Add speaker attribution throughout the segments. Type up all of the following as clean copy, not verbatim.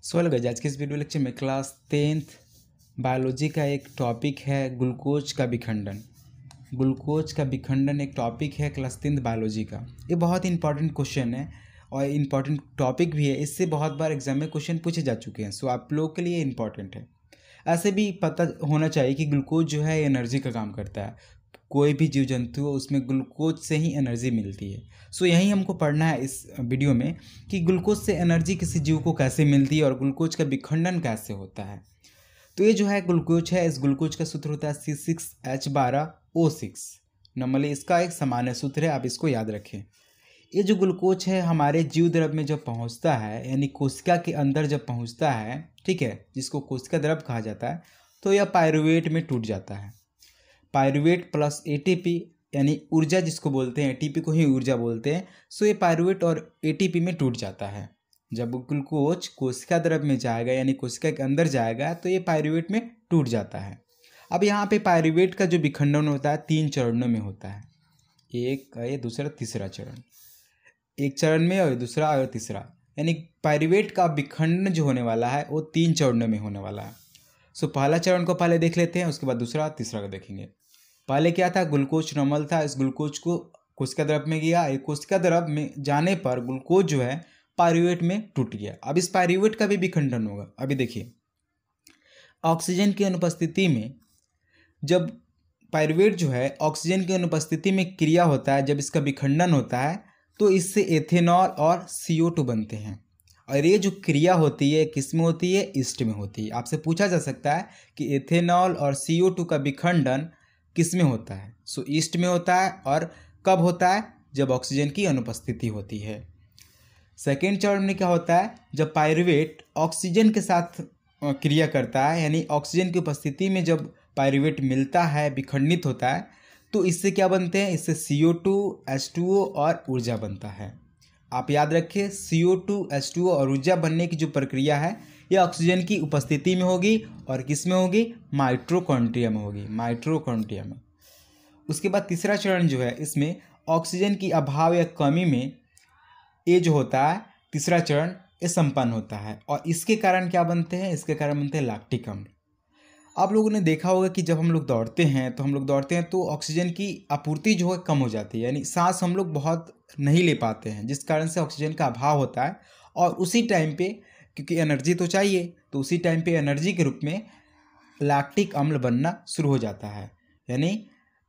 Speaker 1: Hello guys, आज के इस वीडियो लेक्चर में क्लास 10th बायोलॉजी का एक टॉपिक है ग्लूकोज का विखंडन। ग्लूकोज का विखंडन एक टॉपिक है क्लास 10th बायोलॉजी का। ये बहुत इंपॉर्टेंट क्वेश्चन है और इम्पॉर्टेंट टॉपिक भी है। इससे बहुत बार एग्जाम में क्वेश्चन पूछे जा चुके हैं, सो आप लोगों के लिए इम्पॉर्टेंट है। ऐसे भी पता होना चाहिए कि ग्लूकोज जो है एनर्जी का काम करता है। कोई भी जीव जंतु हो उसमें ग्लूकोज से ही एनर्जी मिलती है। सो यही हमको पढ़ना है इस वीडियो में कि ग्लूकोज से एनर्जी किसी जीव को कैसे मिलती है और ग्लूकोज का विखंडन कैसे होता है। तो ये जो है ग्लूकोज है, इस ग्लूकोज का सूत्र होता है C6H12O6। नॉर्मली इसका एक सामान्य सूत्र है, आप इसको याद रखें। ये जो ग्लूकोज है हमारे जीव द्रव में जब पहुंचता है, यानी कोशिका के अंदर जब पहुंचता है, ठीक है, जिसको कोशिका द्रव कहा जाता है, तो यह पायरुवेट में टूट जाता है। पायरुवेट प्लस एटीपी यानी ऊर्जा जिसको बोलते हैं, एटीपी को ही ऊर्जा बोलते हैं। सो ये पायरुवेट और एटीपी में टूट जाता है। जब ग्लूकोज कोशिका द्रव में जाएगा यानी कोशिका के अंदर जाएगा तो ये पायरुवेट में टूट जाता है। अब यहाँ पे पायरुवेट का जो विखंडन होता है 3 चरणों में होता है। एक, ये दूसरा, तीसरा चरण। एक चरण में और दूसरा और तीसरा, यानी पायरुवेट का विखंडन जो होने वाला है वो 3 चरणों में होने वाला है। सो पहला चरण को पहले देख लेते हैं, उसके बाद दूसरा तीसरा को देखेंगे। पहले क्या था, ग्लूकोज नॉर्मल था। इस ग्लूकोज को कोशिका द्रव में गया, एक कोशिका द्रव में जाने पर ग्लूकोज जो है पायरुवेट में टूट गया। अब इस पायरुवेट का भी विखंडन होगा। अभी देखिए, ऑक्सीजन की अनुपस्थिति में जब पायरुवेट जो है ऑक्सीजन की अनुपस्थिति में क्रिया होता है, जब इसका विखंडन होता है तो इससे एथेनॉल और CO2 बनते हैं। और ये जो क्रिया होती है किस में होती है, ईस्ट में होती है। आपसे पूछा जा सकता है कि एथेनॉल और CO2 का विखंडन किस में होता है। सो ईस्ट में होता है। और कब होता है, जब ऑक्सीजन की अनुपस्थिति होती है। सेकेंड चरण में क्या होता है, जब पायरुवेट ऑक्सीजन के साथ क्रिया करता है, यानी ऑक्सीजन की उपस्थिति में जब पायरुवेट मिलता है, विखंडित होता है, तो इससे क्या बनते हैं, इससे CO2, H2O और ऊर्जा बनता है। आप याद रखिए, CO2, H2O और ऊर्जा बनने की जो प्रक्रिया है यह ऑक्सीजन की उपस्थिति में होगी और किस में होगी, माइटोकॉन्ड्रिया में होगी, माइटोकॉन्ड्रिया में। उसके बाद तीसरा चरण जो है, इसमें ऑक्सीजन की अभाव या कमी में ये जो होता है तीसरा चरण, ये संपन्न होता है। और इसके कारण क्या बनते हैं, इसके कारण बनते हैं लैक्टिक अम्ल। आप लोगों ने देखा होगा कि जब हम लोग दौड़ते हैं तो ऑक्सीजन की आपूर्ति जो है कम हो जाती है, यानी सांस हम लोग बहुत नहीं ले पाते हैं, जिस कारण से ऑक्सीजन का अभाव होता है। और उसी टाइम पे, क्योंकि एनर्जी तो चाहिए, तो उसी टाइम पे एनर्जी के रूप में लैक्टिक अम्ल बनना शुरू हो जाता है। यानी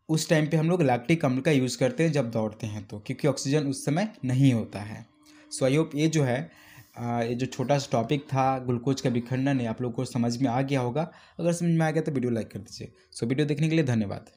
Speaker 1: उस टाइम पे हम लोग लैक्टिक अम्ल का यूज़ करते हैं जब दौड़ते हैं, तो क्योंकि ऑक्सीजन उस समय नहीं होता है। सो आई होप ये जो है ये जो छोटा सा टॉपिक था ग्लूकोज का विखंडन है, आप लोगों को समझ में आ गया होगा। अगर समझ में आ गया तो वीडियो लाइक कर दीजिए। सो वीडियो देखने के लिए धन्यवाद।